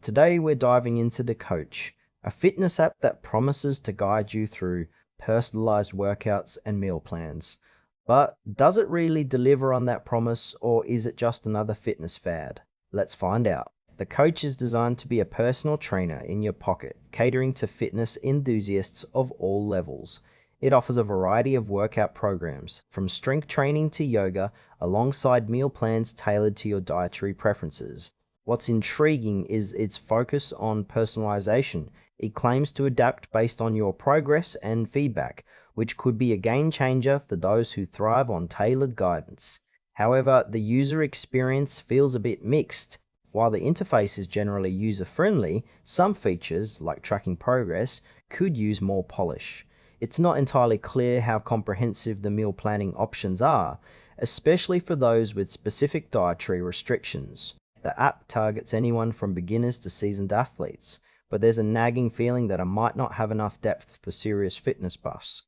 Today we're diving into the Coach, a fitness app that promises to guide you through personalized workouts and meal plans. But does it really deliver on that promise, or is it just another fitness fad? Let's find out. The Coach is designed to be a personal trainer in your pocket, catering to fitness enthusiasts of all levels. It offers a variety of workout programs, from strength training to yoga, alongside meal plans tailored to your dietary preferences. What's intriguing is its focus on personalization. It claims to adapt based on your progress and feedback, which could be a game changer for those who thrive on tailored guidance. However, the user experience feels a bit mixed. While the interface is generally user-friendly, some features, like tracking progress, could use more polish. It's not entirely clear how comprehensive the meal planning options are, especially for those with specific dietary restrictions. The app targets anyone from beginners to seasoned athletes, but there's a nagging feeling that it might not have enough depth for serious fitness buffs.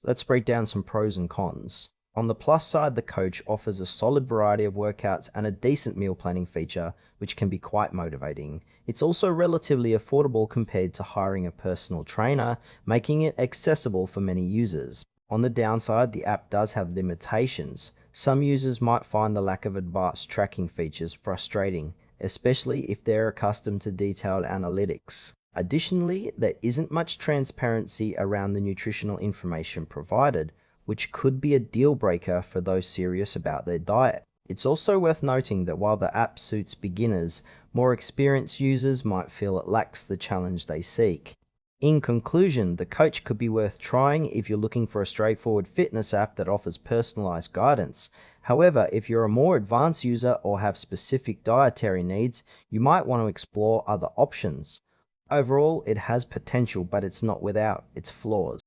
Let's break down some pros and cons. On the plus side, the Coach offers a solid variety of workouts and a decent meal planning feature, which can be quite motivating. It's also relatively affordable compared to hiring a personal trainer, making it accessible for many users. On the downside, the app does have limitations. Some users might find the lack of advanced tracking features frustrating, especially if they're accustomed to detailed analytics. Additionally, there isn't much transparency around the nutritional information provided, which could be a deal breaker for those serious about their diet. It's also worth noting that while the app suits beginners, more experienced users might feel it lacks the challenge they seek. In conclusion, the Coach could be worth trying if you're looking for a straightforward fitness app that offers personalized guidance. However, if you're a more advanced user or have specific dietary needs, you might want to explore other options. Overall, it has potential, but it's not without its flaws.